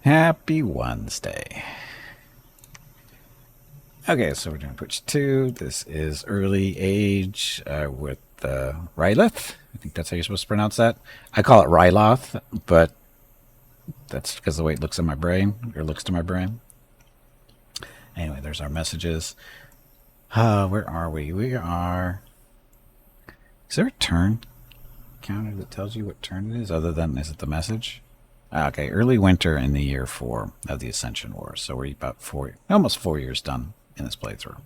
Happy Wednesday. Okay, so we're doing Twitch 2. This is early age with Rylith. I think that's how you're supposed to pronounce that. I call it Ryloth, but that's because of the way it looks in my brain, or looks to my brain. Anyway, there's our messages. Where are we? We are... Is there a turn counter that tells you what turn it is, other than, is it the message? Okay, early winter in the year 4 of the Ascension Wars. So we're about almost 4 years done in this playthrough.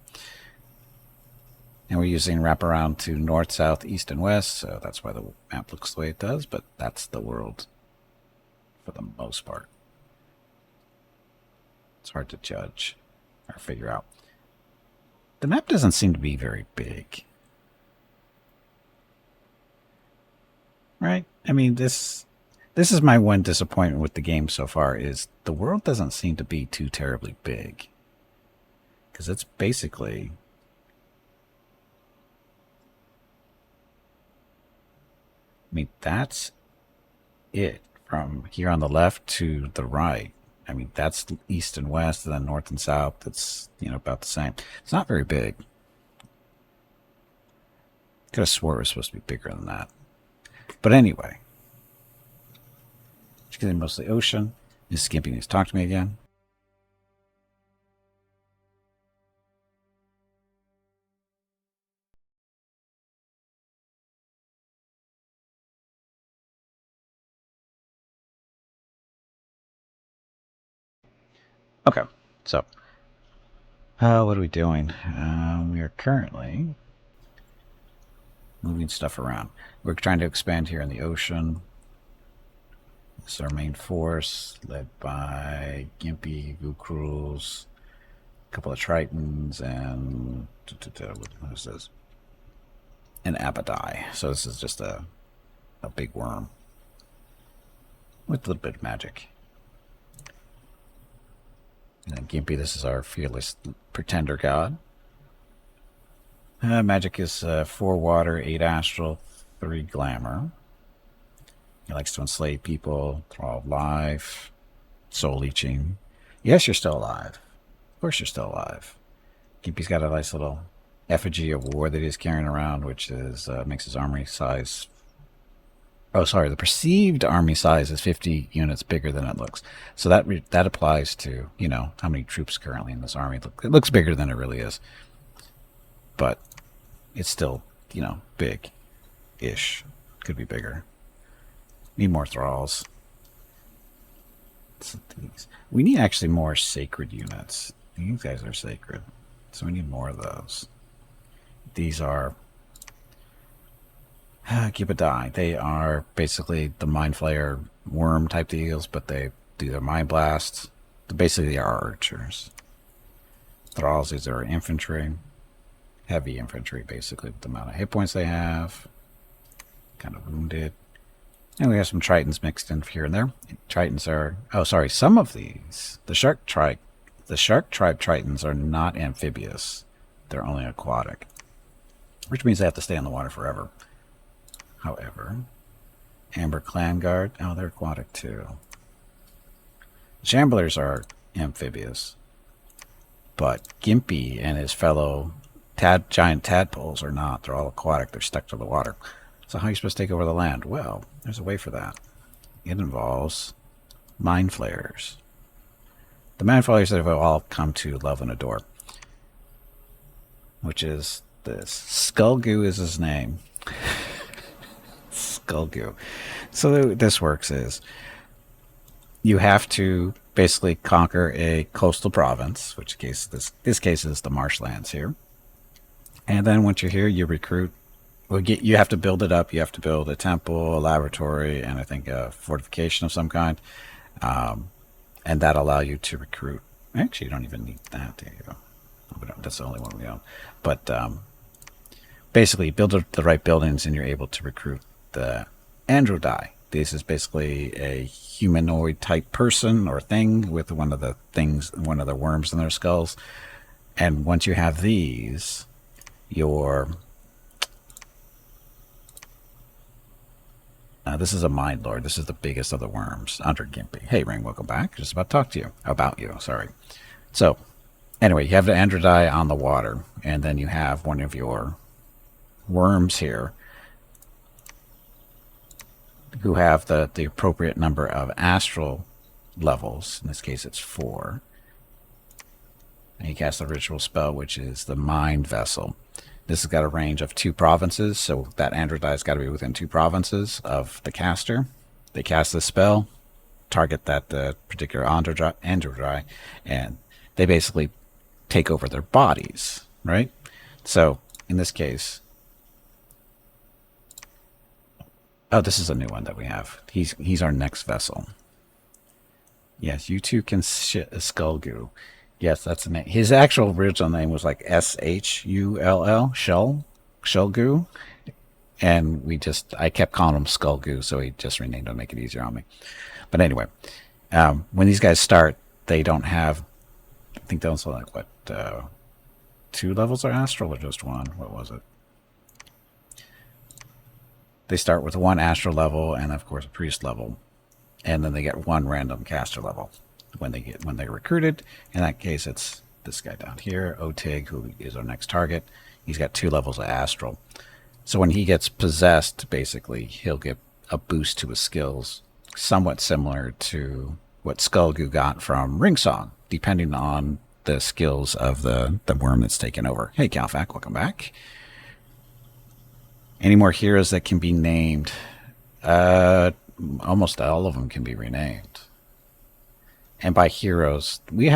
And we're using wraparound to north, south, east, and west, so that's why the map looks the way it does, but that's the world for the most part. It's hard to judge or figure out. The map doesn't seem to be very big. Right? I mean, this is my one disappointment with the game so far, is the world doesn't seem to be too terribly big. Because it's basically... I mean, that's it from here on the left to the right. I mean, that's east and west, and then north and south. It's, about the same. It's not very big. Could have swore it was supposed to be bigger than that. But anyway. Just getting mostly ocean. Is Gimpy needs to talk to me again. Okay, so what are we doing? We are currently moving stuff around. We're trying to expand here in the ocean. This is our main force, led by Gimpy, Vukruz, a couple of Tritons, and what is this? An Abadai. So this is just a big worm with a little bit of magic. And then Gimpy, this is our fearless pretender god. Magic is 4 water, 8 astral, 3 glamour. He likes to enslave people, thrall life, soul leeching. Yes, you're still alive. Of course you're still alive. Gimpy's got a nice little effigy of war that he's carrying around, which is makes his army size... Oh, sorry, the perceived army size is 50 units bigger than it looks. So that applies to, how many troops currently in this army. It looks bigger than it really is. But it's still, big-ish. Could be bigger. Need more thralls. We need actually more sacred units. These guys are sacred. So we need more of those. These are... Gibadai. They are basically the Mind Flayer worm type deals, but they do their Mind Blasts. Basically, they are archers. Thralls, these are infantry. Heavy infantry, basically, with the amount of hit points they have. Kind of wounded. And we have some Tritons mixed in here and there. Tritons are... Oh, sorry, some of these. The Shark Tribe Tritons are not amphibious. They're only aquatic. Which means they have to stay in the water forever. However, Amber Clan Guard, oh, they're aquatic too. Shamblers are amphibious, but Gimpy and his fellow giant tadpoles are not. They're all aquatic. They're stuck to the water. So how are you supposed to take over the land? Well, there's a way for that. It involves mind flayers. The mind flayers that have all come to love and adore, which is this. Skullgoo is his name. Skullgoo. So this works is you have to basically conquer a coastal province, which this case is the marshlands here. And then once you're here, you recruit. You have to build it up. You have to build a temple, a laboratory, and I think a fortification of some kind. And that allow you to recruit. Actually, you don't even need that. There you go. That's the only one we own. But basically, build the right buildings, and you're able to recruit the Androdai. This is basically a humanoid type person or thing with one of the worms in their skulls. And once you have these, your This is a Mind Lord. This is the biggest of the worms under Gimpy. Hey, Ring, welcome back. Just about to talk to you. About you, sorry. So, anyway, you have the Androdai on the water, and then you have one of your worms here who have the appropriate number of astral levels. In this case, it's 4. And you cast a ritual spell, which is the Mind Vessel. This has got a range of 2 provinces, so that Androdai's got to be within 2 provinces of the caster. They cast this spell, target that particular Androdai, and they basically take over their bodies, right? So, in this case... Oh, this is a new one that we have. He's our next vessel. Yes, you two can shit a skull goo. Yes, that's the name. His actual original name was like Shull, Shell Goo. And I kept calling him Skull Goo, so he just renamed him to make it easier on me. But anyway, when these guys start, they don't have, I think they also like, what, 2 levels of astral or just 1? What was it? They start with 1 astral level and, of course, a priest level. And then they get 1 random caster level when they're recruited. In that case, it's this guy down here, Otig, who is our next target. He's got 2 levels of astral. So when he gets possessed, basically, he'll get a boost to his skills, somewhat similar to what Skullgoo got from Ringsong, depending on the skills of the worm that's taken over. Hey, Calfac, welcome back. Any more heroes that can be named? Almost all of them can be renamed. And by heroes, we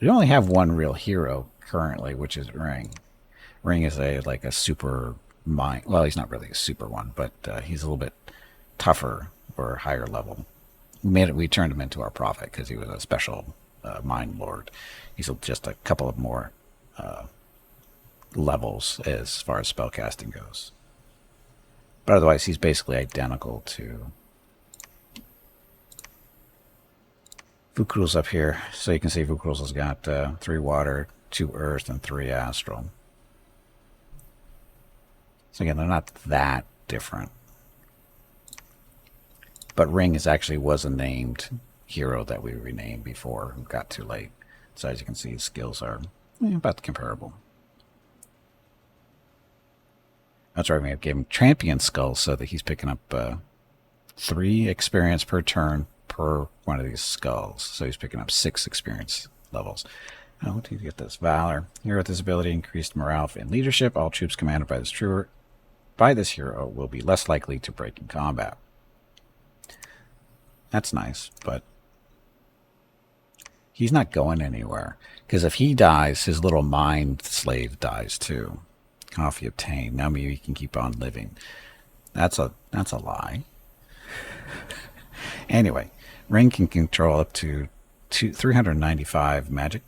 only have 1 real hero currently, which is Ring. Ring is a super mind. Well, he's not really a super one, but he's a little bit tougher or higher level. We turned him into our prophet because he was a special mind lord. He's just a couple of more levels as far as spellcasting goes. But otherwise, he's basically identical to Vukrul's up here. So you can see Vukrul's has got 3 water, 2 earth, and 3 astral. So again, they're not that different. But Ring was a named hero that we renamed before. It got too late. So as you can see, his skills are about comparable. That's right, we gave him champion skulls so that he's picking up 3 experience per turn per one of these skulls. So he's picking up 6 experience levels. Now, what do you get this? Valor. Hero with this ability increased morale and leadership. All troops commanded by this hero will be less likely to break in combat. That's nice, but he's not going anywhere. Because if he dies, his little mind slave dies too. Coffee obtained. Now maybe he can keep on living. That's a lie. Anyway, Ring can control up to 395 magic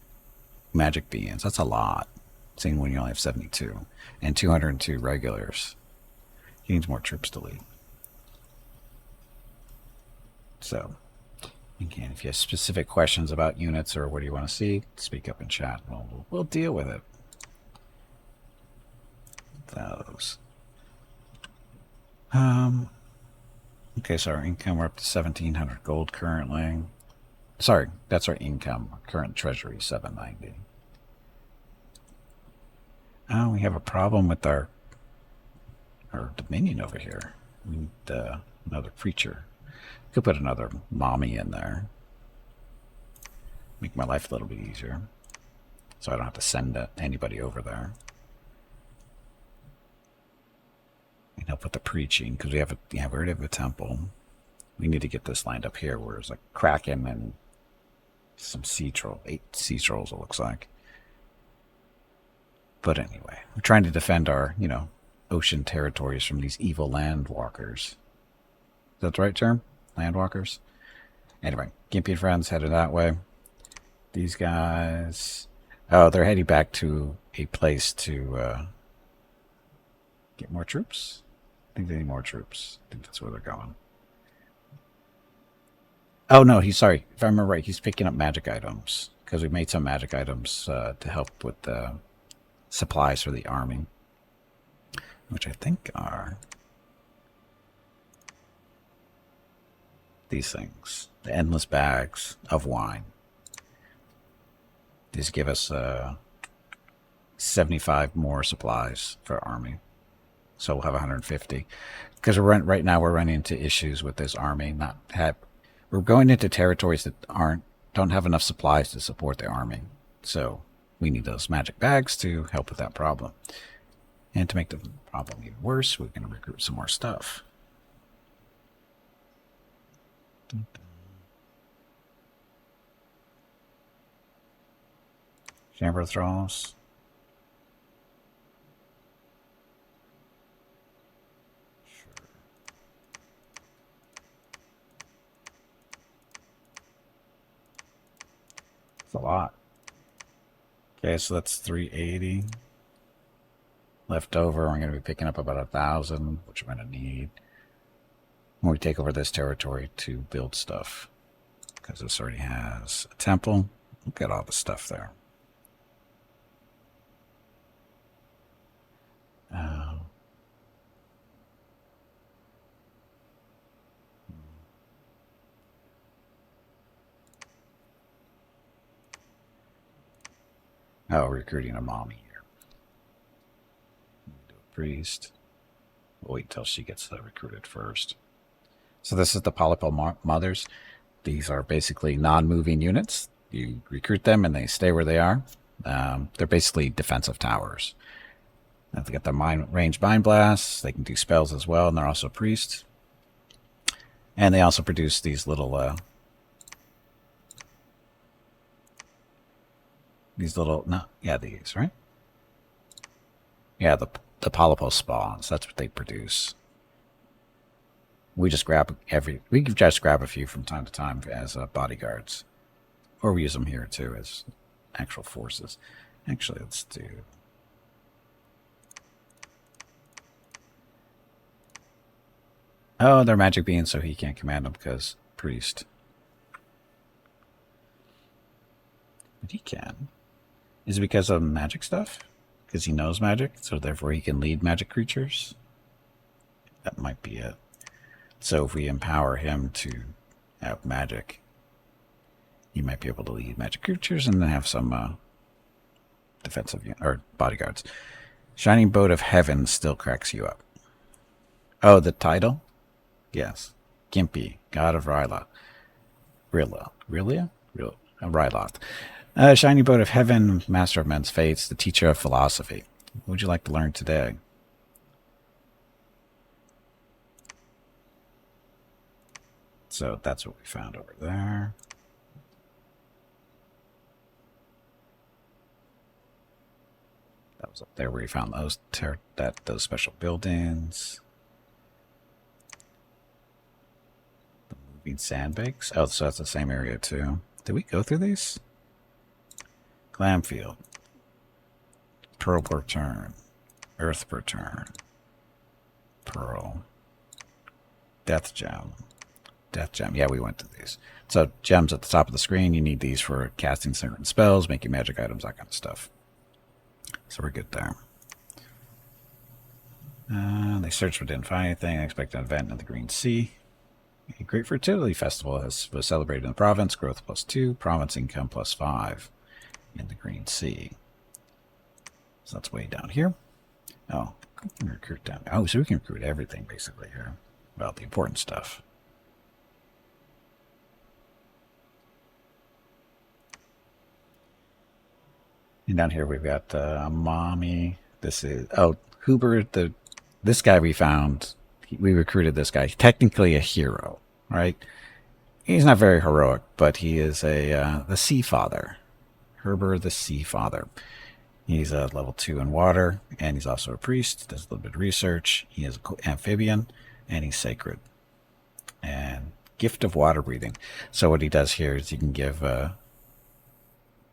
beings. That's a lot, seeing when you only have 72. And 202 regulars. He needs more troops to lead. So, again, if you have specific questions about units or what do you want to see, speak up in chat. We'll deal with it. Those. Okay, so our income, we're up to 1,700 gold currently. Sorry, that's our income. Our current treasury, 790. Oh, we have a problem with our dominion over here. We need another creature. Could put another mommy in there. Make my life a little bit easier. So I don't have to send anybody over there. And help with the preaching, because we already have a temple. We need to get this lined up here where there's a kraken and some sea troll, 8 sea trolls it looks like. But anyway, we're trying to defend our, ocean territories from these evil landwalkers. Is that the right term? Landwalkers? Anyway, Gimpy and friends headed that way. These guys... Oh, they're heading back to a place to get more troops? I think they need more troops. I think that's where they're going. Oh, no, sorry. If I remember right, he's picking up magic items. Because we made some magic items to help with the supplies for the army. Which I think are... these things, the endless bags of wine. These give us 75 more supplies for our army. So we'll have 150. Because right now we're running into issues with this army. We're going into territories that don't have enough supplies to support the army. So we need those magic bags to help with that problem. And to make the problem even worse, we're going to recruit some more stuff. Chamber of Thralls. Sure. It's a lot. Okay, so that's 380. Left over, I'm going to be picking up about 1,000, which I'm going to need when we take over this territory to build stuff. Because this already has a temple. Look at all the stuff there. Oh, recruiting a mommy here. Do a priest. We'll wait until she gets recruited first. So this is the Polypal Mothers. These are basically non-moving units. You recruit them and they stay where they are. They're basically defensive towers. They got their range mind blasts. They can do spells as well, and they're also priests. And they also produce these little these, right? Yeah, the Polypal spawns. That's what they produce. We can just grab a few from time to time as bodyguards, or we use them here too as actual forces. Actually, let's do. Oh, they're magic beings, so he can't command them because priest. But he can. Is it because of magic stuff? Because he knows magic, so therefore he can lead magic creatures? That might be it. So if we empower him to have magic, he might be able to lead magic creatures and then have some defensive or bodyguards. Shining Boat of Heaven still cracks you up. Oh, the title? Yes. Gimpy, God of Ryla. Ryloth. Shining Boat of Heaven, Master of Men's Fates, the Teacher of Philosophy. What would you like to learn today? So that's what we found over there. That was up there where we found those special buildings. The moving sandbanks. Oh, so that's the same area too. Did we go through these? Glamfield. Pearl per turn. Earth per turn. Pearl. Death Gem. Death Gem. Yeah, we went through these. So gems at the top of the screen. You need these for casting certain spells, making magic items, that kind of stuff. So we're good there. They searched but didn't find anything. I expect an event in the Green Sea. A Great Fertility Festival was celebrated in the province. Growth +2. Province income +5 in the Green Sea. So that's way down here. Oh, we can recruit down. Oh, so we can recruit everything basically here. Well, the important stuff. And down here we've got Mommy. This is Huber. This guy we found. We recruited this guy. He's technically a hero, right? He's not very heroic, but he is the Sea Father. Herber the Sea Father. He's a level 2 in water, and he's also a priest. Does a little bit of research. He is an amphibian, and he's sacred. And gift of water breathing. So what he does here is he can give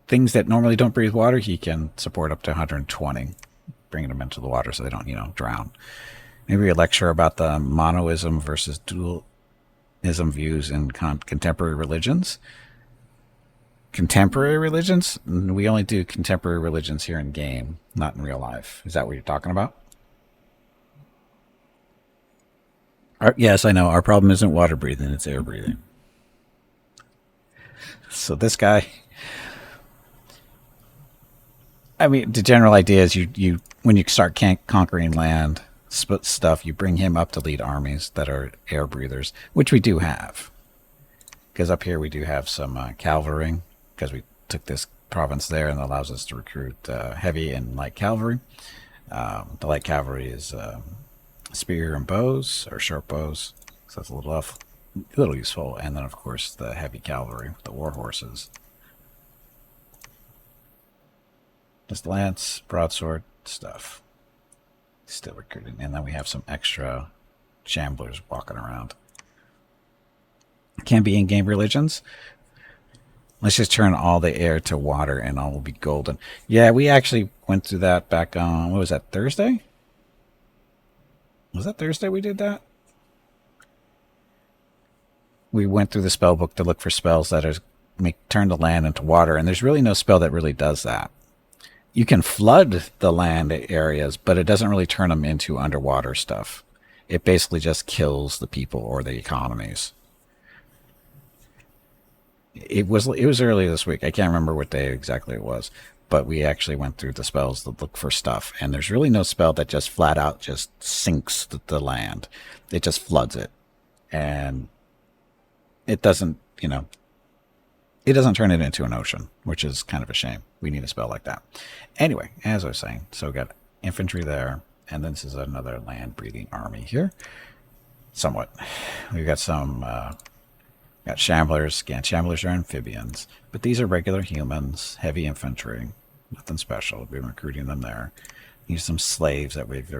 things that normally don't breathe water. He can support up to 120, bringing them into the water so they don't, drown. Maybe a lecture about the monoism versus dualism views in contemporary religions. Contemporary religions? We only do contemporary religions here in game, not in real life. Is that what you're talking about? Yes, I know. Our problem isn't water breathing, it's air breathing. So this guy, I mean, the general idea is you when you start conquering land stuff, you bring him up to lead armies that are air breathers, which we do have. Because up here we do have some cavalry, because we took this province there, and it allows us to recruit heavy and light cavalry. The light cavalry is spear and bows, or short bows, so that's a little useful. And then, of course, the heavy cavalry, the war horses. Just lance, broadsword stuff. Still recruiting. And then we have some extra shamblers walking around. Can be in-game religions. Let's just turn all the air to water and all will be golden. Yeah, we actually went through that back on, what was that, Thursday? Was that Thursday we did that? We went through the spell book to look for spells that turn the land into water, and there's really no spell that really does that. You can flood the land areas, but it doesn't really turn them into underwater stuff. It basically just kills the people or the economies. It was earlier this week. I can't remember what day exactly it was, but we actually went through the spells to look for stuff, and there's really no spell that just flat out just sinks the land. It just floods it, and it doesn't, it doesn't turn it into an ocean, which is kind of a shame. We need a spell like that. Anyway, as I was saying, so we got infantry there, and then this is another land-breathing army here. Somewhat. We've got some, got shamblers. Again, shamblers are amphibians, but these are regular humans, heavy infantry. Nothing special. We've been recruiting them there. These are some slaves that we've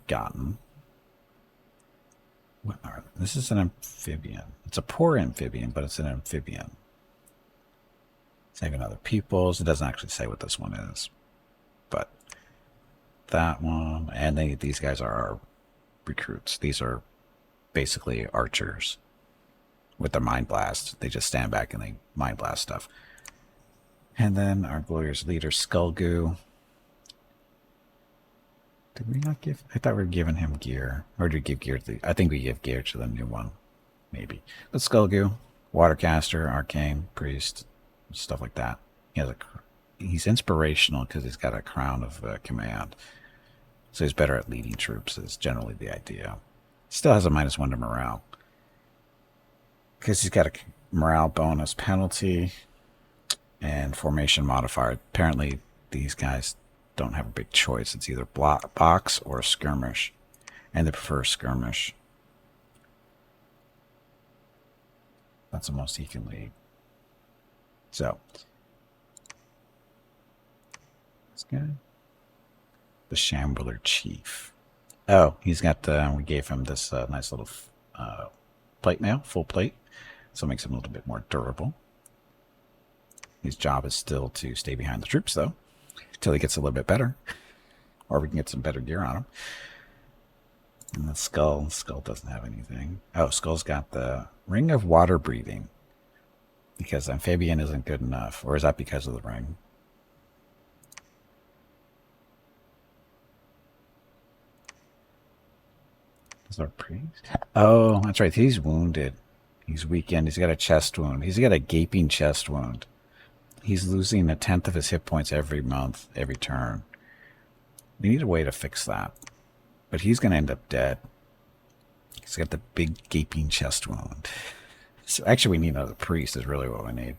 gotten. What are they? This is an amphibian. It's a poor amphibian, but it's an amphibian. Saving other peoples. It doesn't actually say what this one is, but that one, and these guys are our recruits. These are basically archers with their mind blast. They just stand back and they mind blast stuff. And then our glorious leader, Skullgoo. Did we not give? I thought we were giving him gear, or did we give gear to I think we give gear to the new one, maybe. But Skullgoo, Watercaster, Arcane, Priest, stuff like that. He's inspirational because he's got a crown of command, so he's better at leading troops. Is generally the idea. Still has a -1 to morale because he's got a morale bonus penalty and formation modifier. Apparently, these guys don't have a big choice. It's either box or skirmish, and they prefer skirmish. That's the most he can lead. So, this guy, the Shambler Chief. Oh, he's got, we gave him this nice little plate mail, full plate, so it makes him a little bit more durable. His job is still to stay behind the troops, though, until he gets a little bit better, or we can get some better gear on him. And the Skull doesn't have anything. Oh, Skull's got the Ring of Water Breathing. Because amphibian isn't good enough. Or is that because of the ring? Is there a priest? Oh, that's right. He's wounded. He's weakened. He's got a chest wound. He's got a gaping chest wound. He's losing 1/10 of his hit points every month, every turn. We need a way to fix that. But he's going to end up dead. He's got the big gaping chest wound. So actually, we need another priest is really what we need.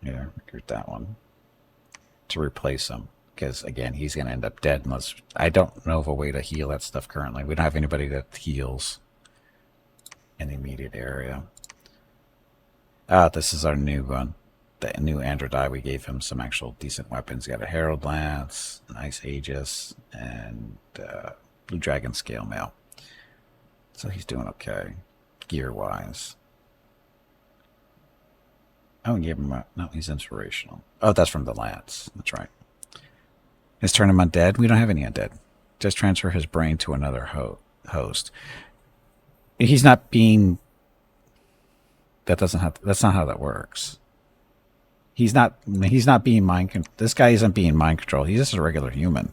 Yeah, recruit that one to replace him. Because, again, he's going to end up dead unless... I don't know of a way to heal that stuff currently. We don't have anybody that heals in the immediate area. This is our new one. The new Androdai. We gave him some actual decent weapons. He got a Herald Lance, nice Aegis, and... Blue Dragon Scale Mail. So he's doing okay, gear-wise. Oh, and gave him no, he's inspirational. Oh, that's from the Lance. That's right. His turn him undead? We don't have any undead. Just transfer his brain to another host. He's not being... That's not how that works. He's not being mind... This guy isn't being mind controlled. He's just a regular human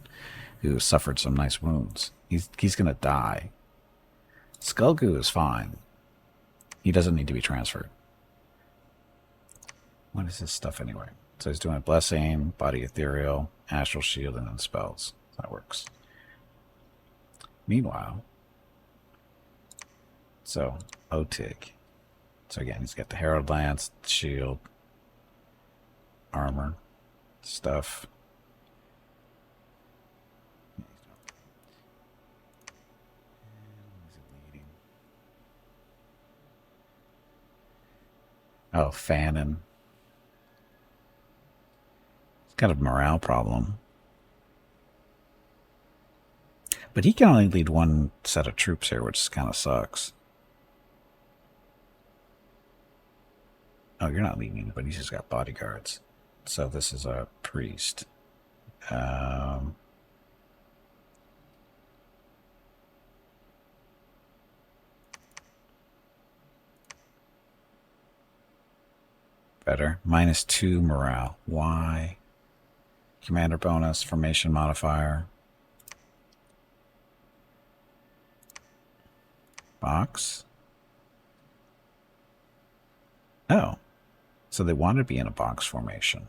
who suffered some nice wounds. He's going to die. Skullgoo is fine. He doesn't need to be transferred. What is his stuff anyway? So he's doing a Blessing, Body Ethereal, Astral Shield, and then spells. That works. Meanwhile, so Otig. So again, he's got the Herald Lance, Shield, Armor, stuff. Oh, Fannin. It's got a morale problem. But he can only lead one set of troops here, which kind of sucks. Oh, you're not leading anybody. He's just got bodyguards. So this is a priest. Better. -2 morale. Why? Commander bonus, formation modifier. Box. Oh. So they want to be in a box formation.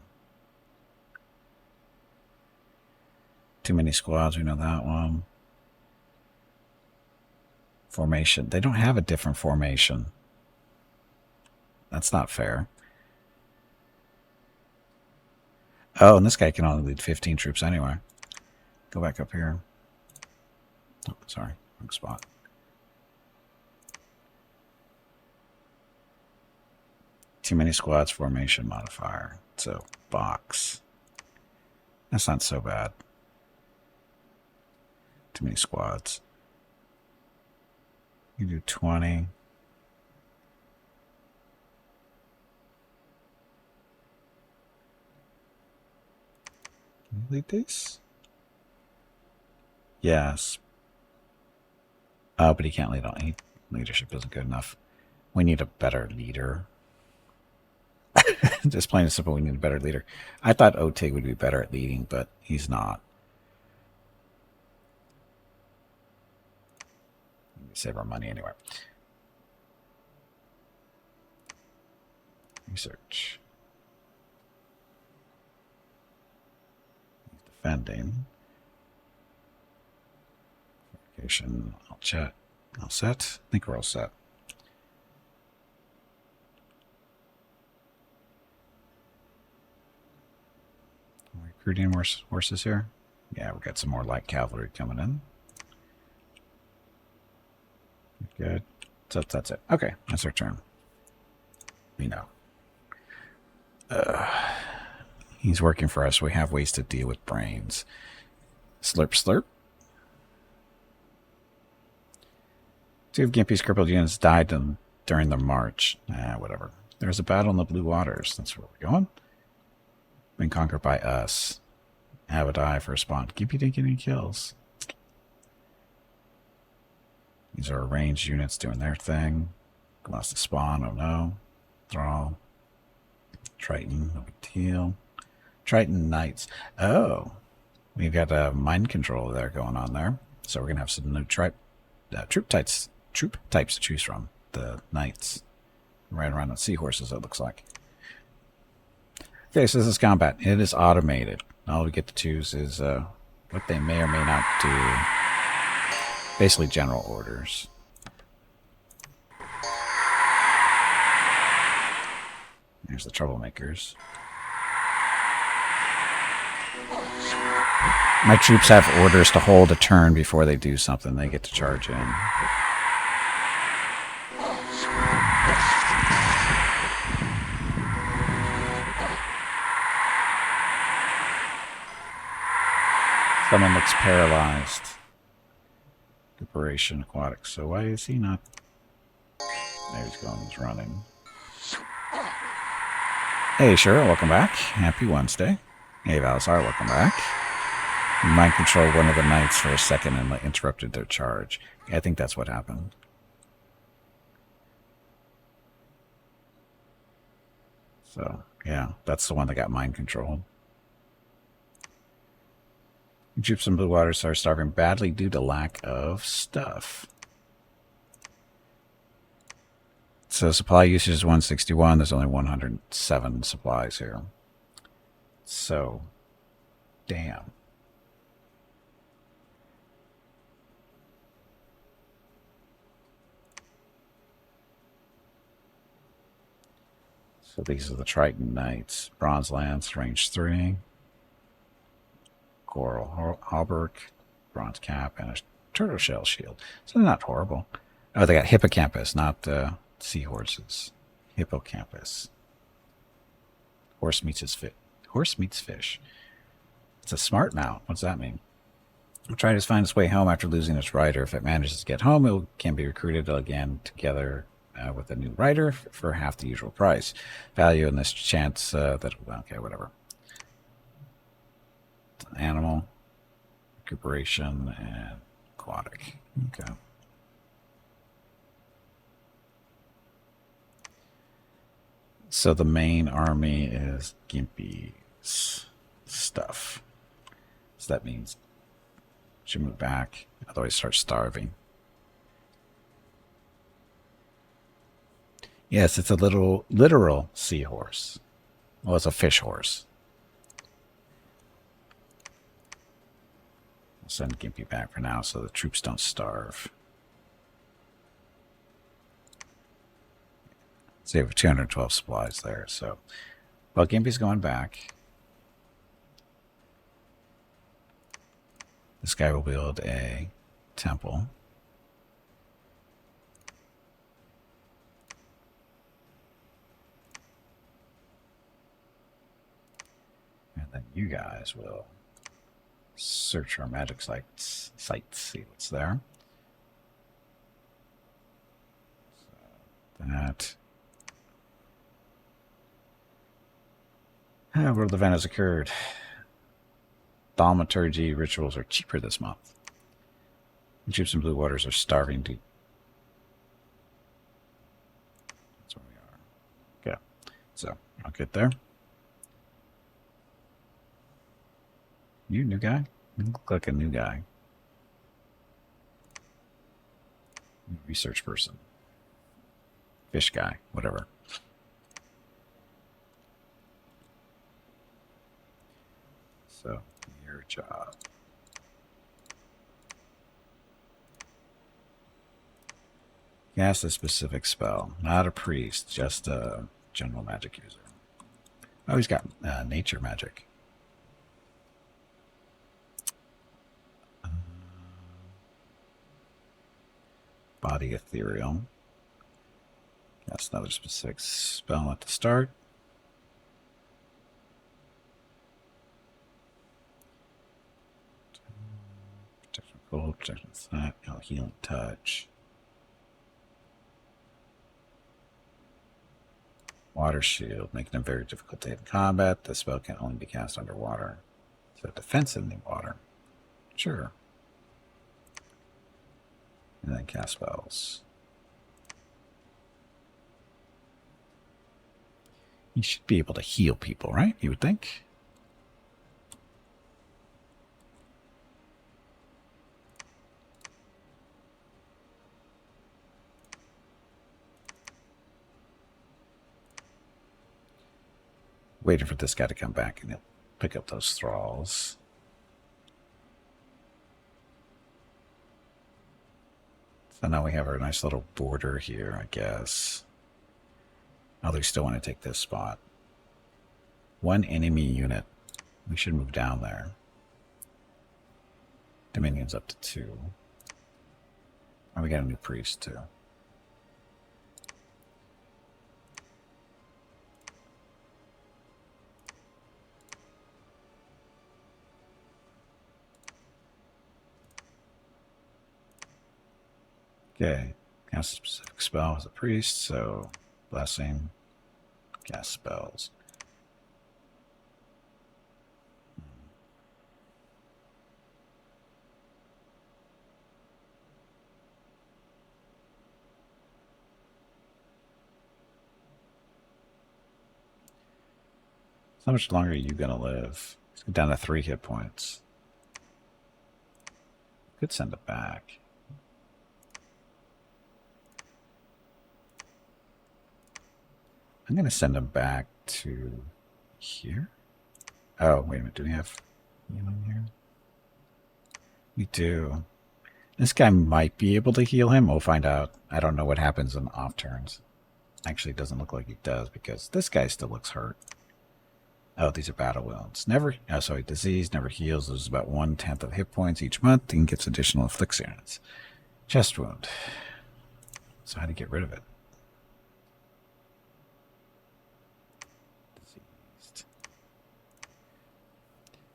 Too many squads, we know that one. Formation. They don't have a different formation. That's not fair. Oh, and this guy can only lead 15 troops anyway. Go back up here. Oh, sorry. Wrong spot. Too many squads, formation modifier. So, box. That's not so bad. Too many squads. You do 20. Can you lead these? Yes. Oh, but he can't lead on. Leadership isn't good enough. We need a better leader. Just plain and simple, we need a better leader. I thought Otig would be better at leading, but he's not. We save our money anyway. Research. He's defending. Verification. I'll chat. All set. I think we're all set. Recruiting more horses here. Yeah, we've got some more light cavalry coming in. Good. So that's it. Okay, that's our turn. We know. He's working for us. We have ways to deal with brains. Slurp, slurp. 2 of Gimpy's crippled units died during the march. Whatever. There's a battle in the Blue Waters. That's where we're going. Been conquered by us. Have a die for a spawn. Gimpy didn't get any kills. These are ranged units doing their thing. Lost a spawn. Oh no. Thrall. Triton. No big deal. Triton Knights. Oh. We've got a mind control there going on there. So we're going to have some new troop types to choose from. The Knights. Right around the seahorses, it looks like. Okay, so this is combat. It is automated. All we get to choose is what they may or may not do. Basically, general orders. There's the troublemakers. My troops have orders to hold a turn before they do something. They get to charge in. Someone looks paralyzed. Operation Aquatic. So why is he not? There he's going. He's running. Hey, Cheryl, welcome back. Happy Wednesday. Hey, Valisar, welcome back. You mind control one of the knights for a second and interrupted their charge. I think that's what happened. So, yeah, that's the one that got mind controlled. Troops in Blue Waters are starving badly due to lack of stuff. So supply usage is 161. There's only 107 supplies here. So, damn. So these are the Triton Knights. Bronze Lance, range 3. Coral Hauberk, Bronze Cap, and a Turtle Shell Shield. So they're not horrible. Oh, they got Hippocampus, not seahorses. Hippocampus. Horse meets his fit. Horse meets fish. It's a smart mount. What's that mean? It'll try to find its way home after losing its rider. If it manages to get home, it can be recruited again together with a new rider for half the usual price. Value in this chance that... Okay, whatever. It's an animal. Recuperation and aquatic. Okay. So the main army is Gimpy's stuff. So that means should move back, otherwise start starving. Yes, it's a literal seahorse. Well, it's a fish horse. We'll send Gimpy back for now so the troops don't starve. So you have 212 supplies there. So, well, Gimpy's going back. This guy will build a temple. And then you guys will search our magic sites, see what's there. So that. World event has occurred. Thaumaturgy rituals are cheaper this month. The troops in Blue Waters are starving to... That's where we are. Okay. So, I'll get there. You new guy? You look like a new guy. Research person. Fish guy. Whatever. So, your job. Cast a specific spell. Not a priest, just a general magic user. Oh, he's got nature magic. Body ethereal. Cast another specific spell at the start. Protection cold, protection snap, healing touch. Water shield, making it very difficult to hit in combat. The spell can only be cast underwater. So defense in the water. Sure. And then cast spells. You should be able to heal people, right? You would think. Waiting for this guy to come back and he'll pick up those thralls. So now we have our nice little border here, I guess. Oh, they still want to take this spot. One enemy unit. We should move down there. Dominion's up to 2. Oh, we got a new priest, too. Okay, cast a specific spell as a priest, so blessing, cast spells. How much longer are you gonna live? Let's get down to 3 hit points. Could send it back. I'm going to send him back to here. Oh, wait a minute. Do we have healing here? We do. This guy might be able to heal him. We'll find out. I don't know what happens in off turns. Actually, it doesn't look like he does because this guy still looks hurt. Oh, these are battle wounds. Never, oh, sorry, disease never heals. Loses about 1/10 of hit points each month and gets additional affliction units. Chest wound. So how do you get rid of it? Diseased.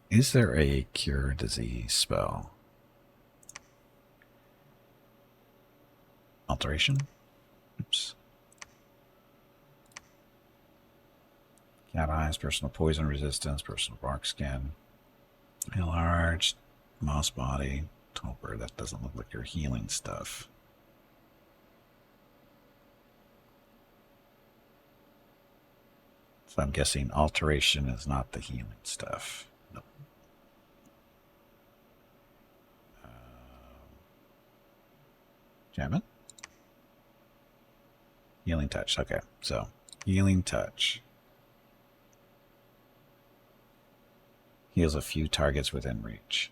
Is there a cure disease spell? Alteration? Oops. Cat eyes, personal poison resistance, personal bark skin. Enlarged, moss body, toper. That doesn't look like your healing stuff. So I'm guessing alteration is not the healing stuff. Nope. Jam it. Healing touch. Okay, so healing touch. Heals a few targets within reach.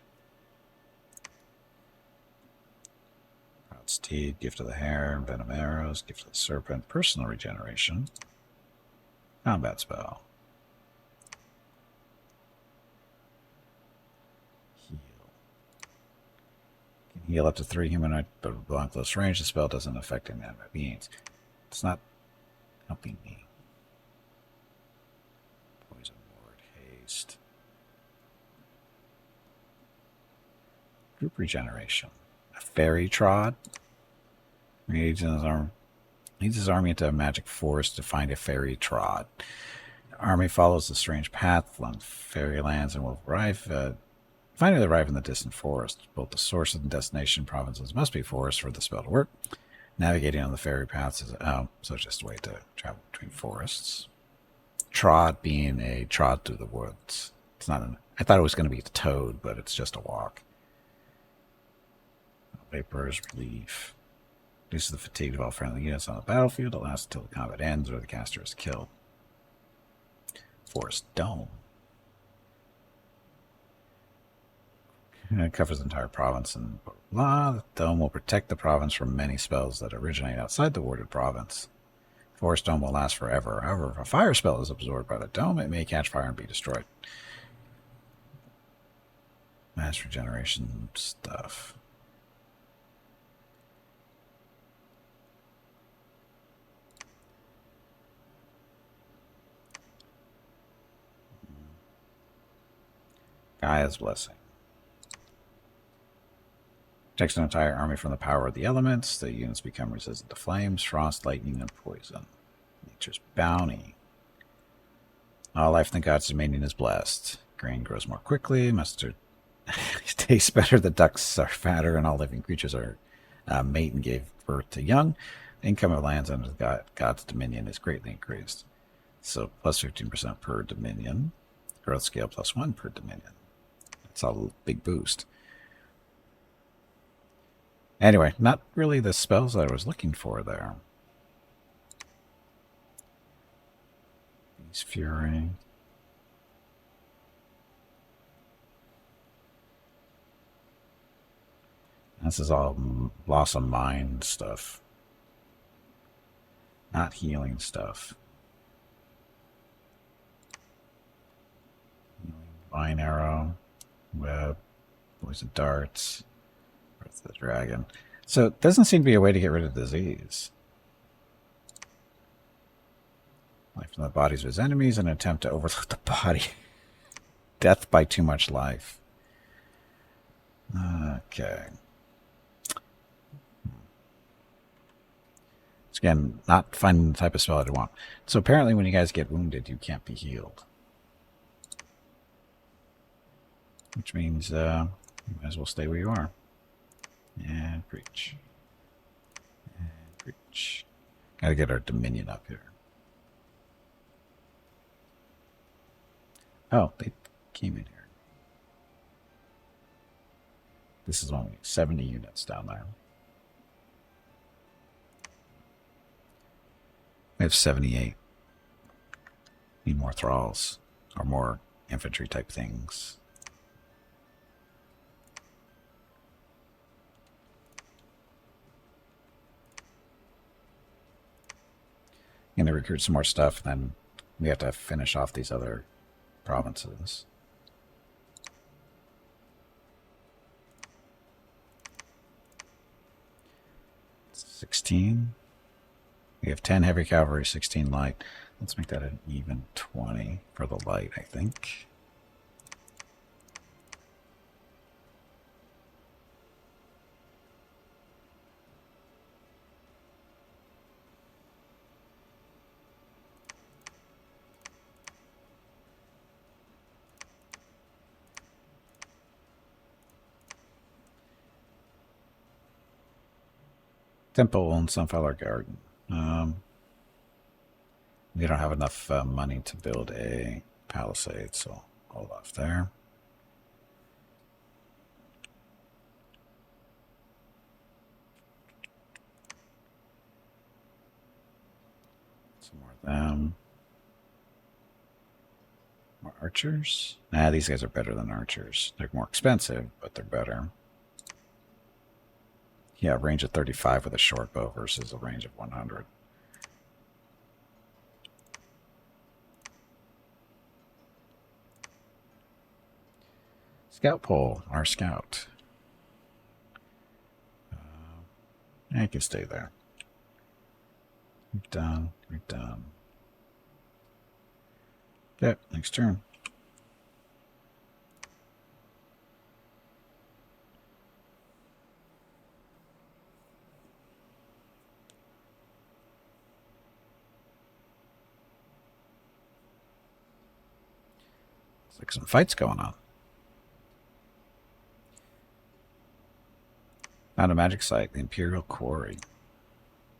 Proud Steed, Gift of the Hare, Venom Arrows, Gift of the Serpent, Personal Regeneration. Combat spell. Heal. Can heal up to 3 humanoid, but belong close range. The spell doesn't affect inanimate beings. It's not helping me. Poison Ward, Haste. Group regeneration. A fairy trod. Leads his army into a magic forest to find a fairy trod. The army follows the strange path along fairy lands and will finally arrive in the distant forest. Both the source and destination provinces must be forests for the spell to work. Navigating on the fairy paths is so just a way to travel between forests. Trod being a trod through the woods. It's not an. I thought it was going to be the toad, but it's just a walk. Vapor's relief. Reduces the fatigue of all friendly units on the battlefield. It lasts until the combat ends or the caster is killed. Forest Dome. It covers the entire province and blah, blah, blah. The dome will protect the province from many spells that originate outside the warded province. Forest Dome will last forever. However, if a fire spell is absorbed by the dome, it may catch fire and be destroyed. Mass regeneration stuff. Gaia's Blessing. Protects an entire army from the power of the elements. The units become resistant to flames, frost, lightning, and poison. Nature's Bounty. All life in the God's dominion is blessed. Grain grows more quickly. Mustard tastes better. The ducks are fatter, and all living creatures are mate and gave birth to young. The income of lands under God's dominion is greatly increased. So plus 15% per dominion. Growth scale plus 1 per dominion. It's a big boost. Anyway, not really the spells that I was looking for there. Beast Fury. This is all Blossom Mind stuff. Not healing stuff. Vine Arrow. Web. Poison Darts. Breath of the Dragon. So it doesn't seem to be a way to get rid of disease. Life from the bodies of his enemies, an attempt to overload the body. Death by too much life. Okay. So again, not finding the type of spell I want. So apparently when you guys get wounded, you can't be healed. Which means you might as well stay where you are. And preach. And preach. Gotta get our dominion up here. Oh, they came in here. This is only 70 units down there. We have 78. Need more thralls or more infantry type things. Gonna recruit some more stuff, then we have to finish off these other provinces. $16. We have 10 heavy cavalry, 16 light. Let's make that an even 20 for the light, I think. Temple and Sunflower Garden. We don't have enough money to build a palisade, so hold off there. Some more of them. More archers. Nah, these guys are better than archers. They're more expensive, but they're better. Yeah, range of 35 with a short bow versus a range of 100. Scout pole, our scout. I can stay there. We're done. We're done. Yep, next turn. Looks like some fights going on. Found a magic site, the Imperial Quarry.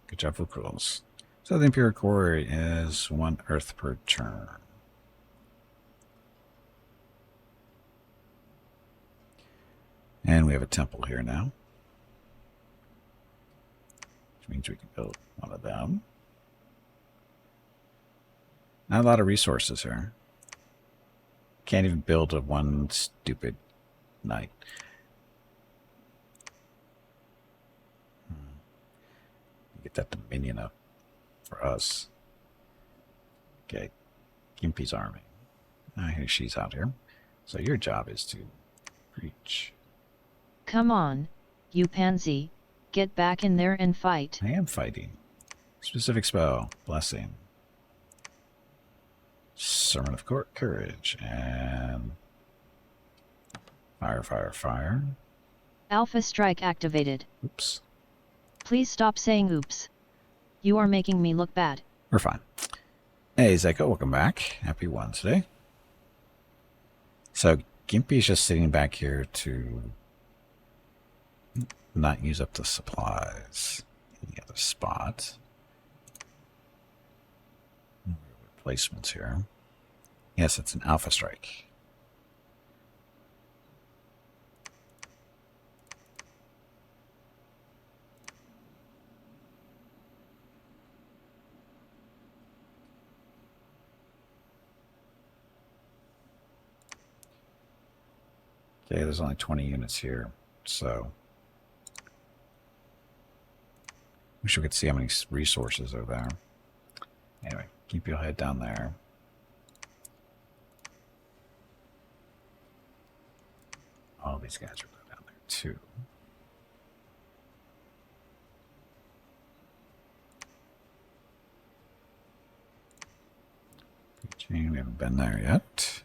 Good job, Vukulos. So the Imperial Quarry is 1 earth per turn. And we have a temple here now. Which means we can build one of them. Not a lot of resources here. Can't even build a one stupid knight. Get that dominion up for us. Okay. Gimpy's army. Here she's out here. So your job is to preach. Come on, you pansy. Get back in there and fight. I am fighting. Specific spell. Blessing. Sermon of Courage. And fire, fire, fire. Alpha strike activated. Oops. Please stop saying oops. You are making me look bad. We're fine. Hey, Zeko, welcome back. Happy Wednesday. So, Gimpy's just sitting back here to not use up the supplies in the other spot. Replacements here. Yes, it's an alpha strike. Okay, there's only 20 units here, so wish we could see how many resources are there. Anyway, keep your head down there. All these guys are down there too. We haven't been there yet.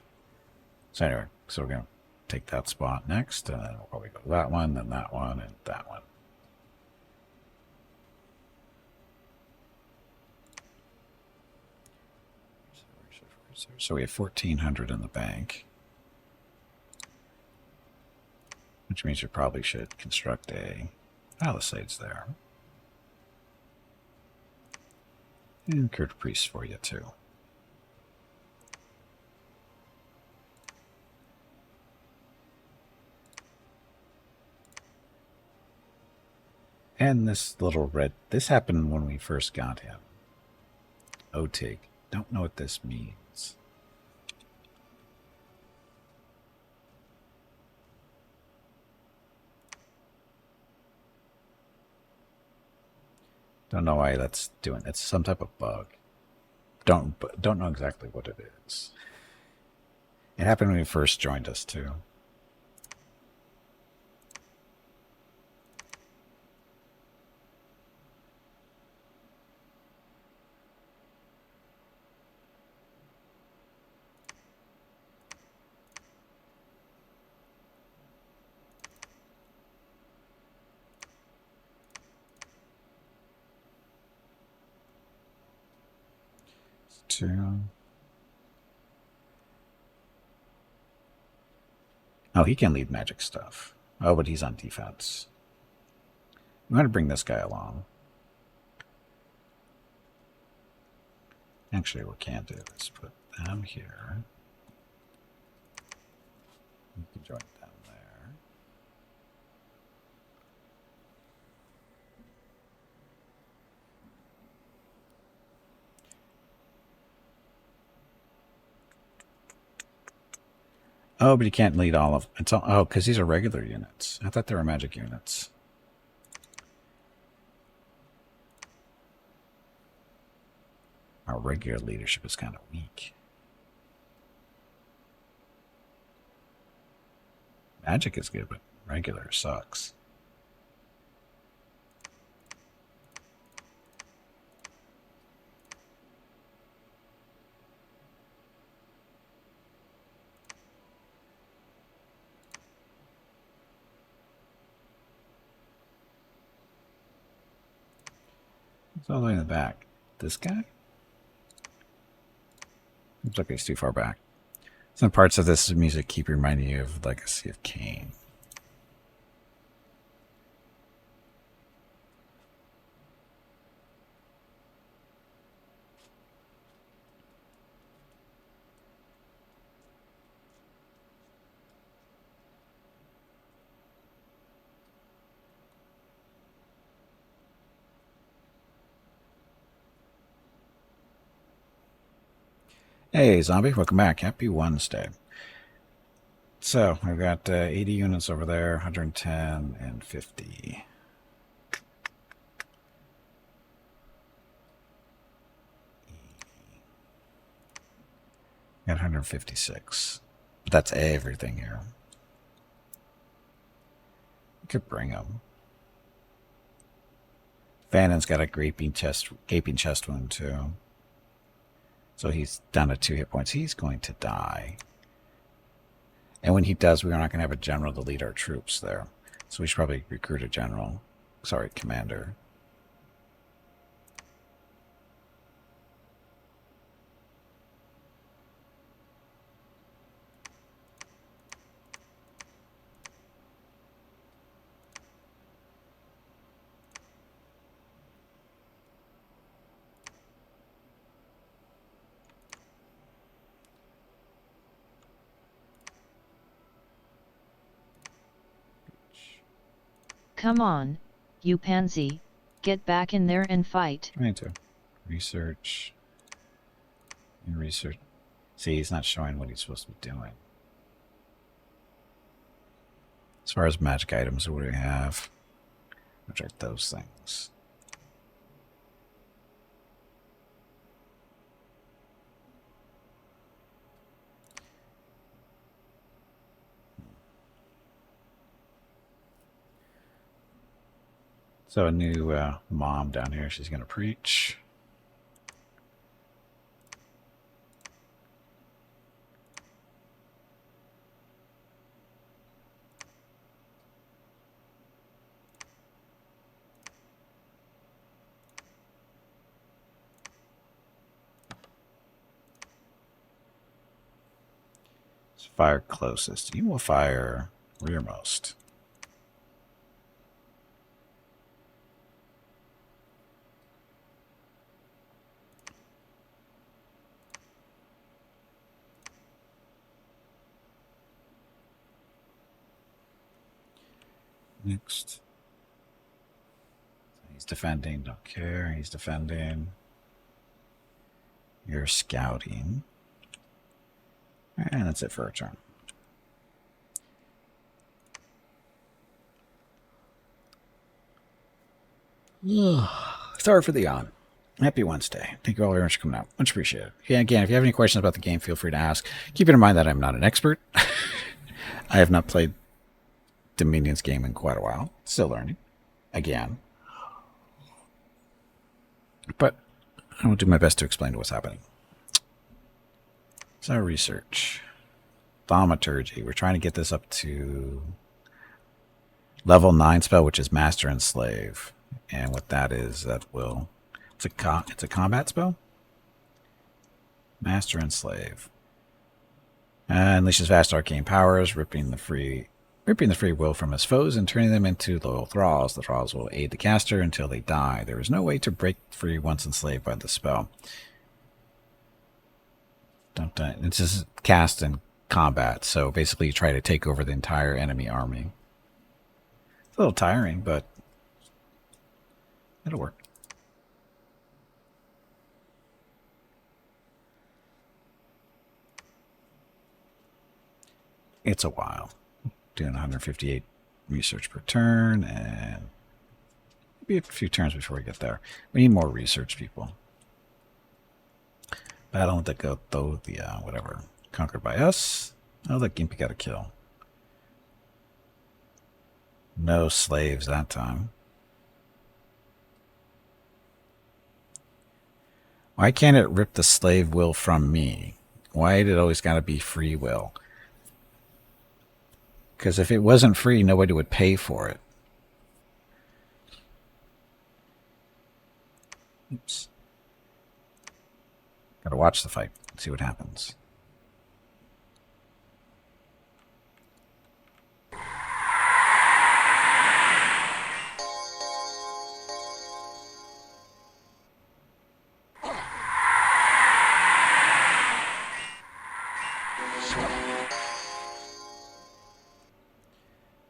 So anyway, so we're going to take that spot next, and then we'll probably go that one, then that one, and that one. So we have 1,400 in the bank, which means we probably should construct a palisades there. And recruit priests for you too. And this little red, this happened when we first got him. Otig. Don't know what this means. Don't know why that's doing. It's some type of bug. Don't know exactly what it is. It happened when we first joined us too. Two. Oh, he can lead magic stuff. Oh, but he's on defense. I'm going to bring this guy along. Actually, what we can do is put them here. You can join them there. Oh, but he can't lead all of it's all, oh, because these are regular units. I thought they were magic units. Our regular leadership is kind of weak. Magic is good, but regular sucks. It's all the way in the back. This guy? Looks like he's too far back. Some parts of this music keep reminding you of Legacy of Kain. Hey, zombie, welcome back. Happy Wednesday. So, I've got 80 units over there, 110 and 50. Got 156. But that's everything here. You could bring them. Vannon's got a gaping chest wound too. So he's down to 2 hit points. He's going to die. And when he does, we're not going to have a general to lead our troops there. So we should probably recruit a general. Sorry, commander. Come on, you pansy, get back in there and fight. I need to. Research. And research. See, he's not showing what he's supposed to be doing. As far as magic items, what do we have? Which are those things? So a new mom down here. She's going to preach. Let's fire closest. You will fire rearmost. Next. He's defending, don't care. He's defending. You're scouting. And that's it for a turn. Sorry for the yawn. Happy Wednesday. Thank you all very much for coming out. Much appreciated. Yeah, again, if you have any questions about the game, feel free to ask. Keeping in mind that I'm not an expert. I have not played Dominion's game in quite a while. Still learning. Again. But I will do my best to explain what's happening. So research. Thaumaturgy. We're trying to get this up to level 9 spell, which is Master and Slave. And what that is, that will... It's a combat spell? Master and Slave. Unleashes vast arcane powers, ripping the free will from his foes and turning them into loyal thralls. The thralls will aid the caster until they die. There is no way to break free once enslaved by the spell. It's just cast in combat, so basically you try to take over the entire enemy army. It's a little tiring, but it'll work. It's a while. Doing 158 research per turn, and maybe a few turns before we get there. We need more research people. Battle to go though the whatever conquered by us. Oh, the Gimpy got a kill. No slaves that time. Why can't it rip the slave will from me? Why did it always got to be free will? Because if it wasn't free, nobody would pay for it. Oops. Gotta watch the fight, see what happens.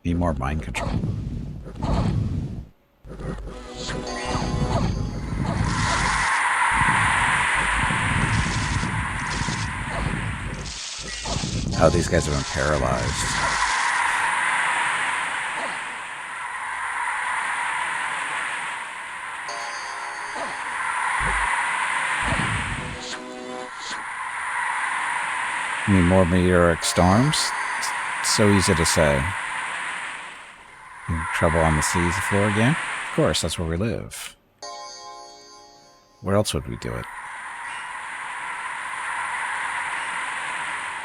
Need more mind control. Oh, these guys have been paralyzed. Need more meteoric storms? It's so easy to say. Trouble on the seas floor again? Of course, that's where we live. Where else would we do it?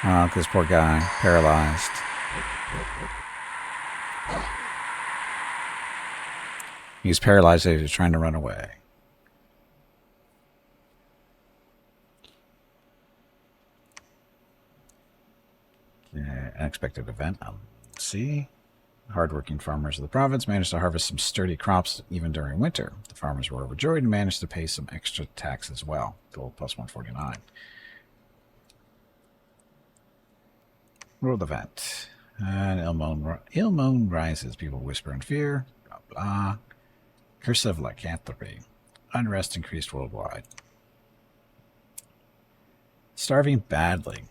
Oh, this poor guy, paralyzed. He was paralyzed as he was trying to run away. Unexpected event. See? Hardworking farmers of the province managed to harvest some sturdy crops even during winter. The farmers were overjoyed and managed to pay some extra tax as well. Gold plus 149. World event. And ill moan rises. People whisper in fear. Blah, blah. Curse of lycanthropy. Unrest increased worldwide. Starving badly.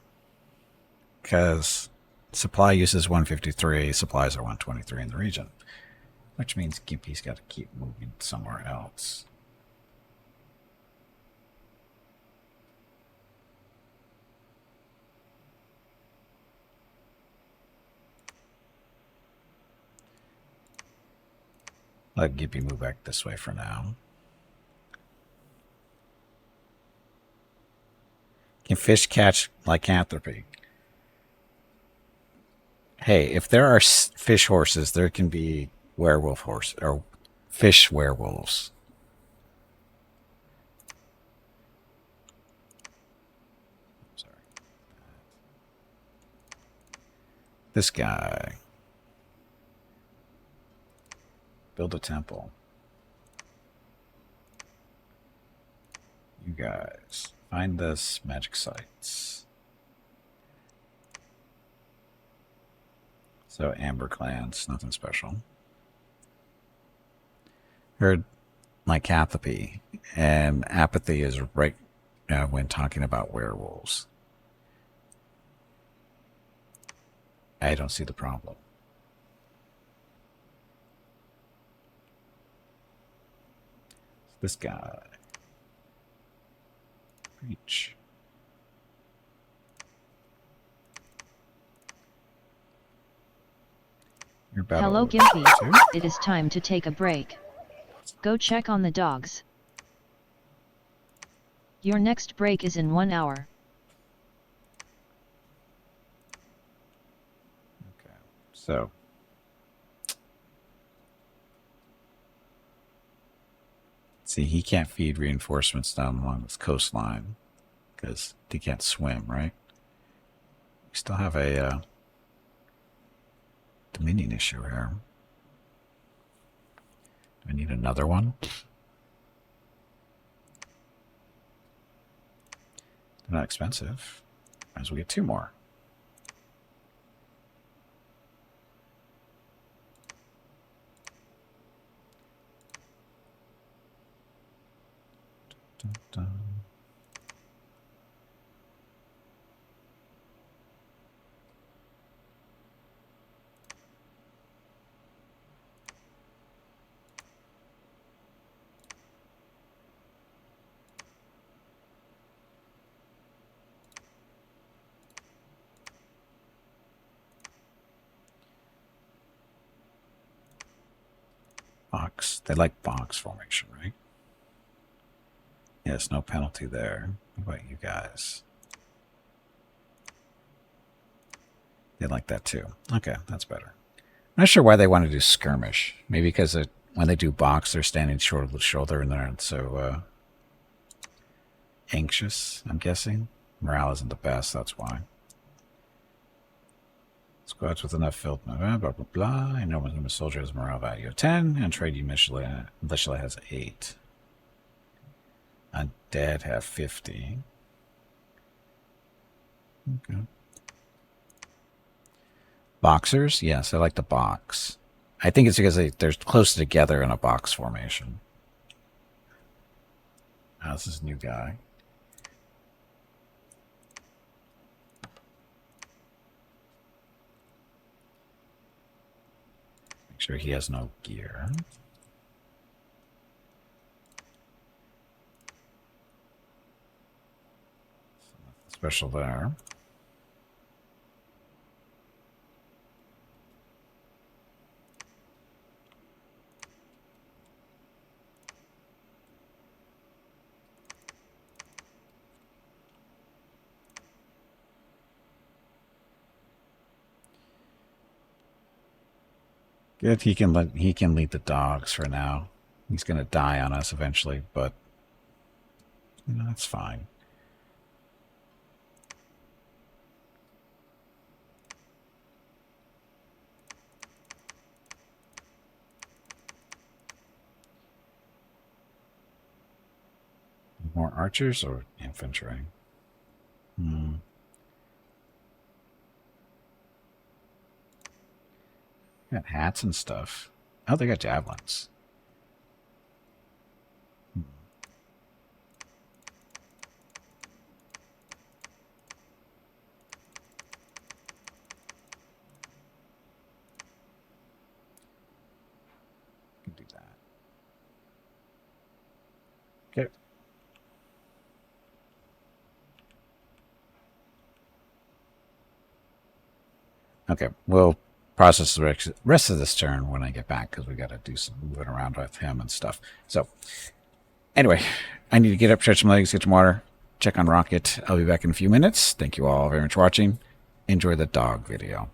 Because supply use is 153, supplies are 123 in the region. Which means Gimpy's got to keep moving somewhere else. Let Gimpy move back this way for now. Can fish catch lycanthropy? Hey, if there are fish horses, there can be werewolf horse or fish werewolves. Sorry. This guy. Build a temple. You guys. Find this magic sites. So Amber Clans, nothing special. Heard lycanthropy, and apathy is right when talking about werewolves. I don't see the problem. This guy. Reach. You're about Hello to- Gimpy, it is time to take a break. Go check on the dogs. Your next break is in 1 hour. Okay, so. See, he can't feed reinforcements down along this coastline because he can't swim, right? We still have a Dominion issue here. Do I need another one? They're not expensive. Might as well get 2 more. Dun, dun. Box. They like box formation, right? Yes, no penalty there. What about you guys? They like that too. Okay, that's better. I'm not sure why they want to do skirmish. Maybe because when they do box, they're standing shoulder to shoulder and they're so anxious, I'm guessing. Morale isn't the best, that's why. Squads with enough filled, blah, blah, blah, blah. A normal human soldier has a morale value of 10, and trade militia has 8. Undead have 50. Okay. Boxers? Yes, I like the box. I think it's because they're close together in a box formation. Oh, this is a new guy. Make sure he has no gear. Special there. Good. He can lead the dogs for now. He's gonna die on us eventually, but that's fine. More archers or infantry? Got hats and stuff. Oh, they got javelins. Can do that. Okay. Okay, we'll process the rest of this turn when I get back because we got to do some moving around with him and stuff. So, anyway, I need to get up, stretch some legs, get some water, check on Rocket. I'll be back in a few minutes. Thank you all very much for watching. Enjoy the dog video.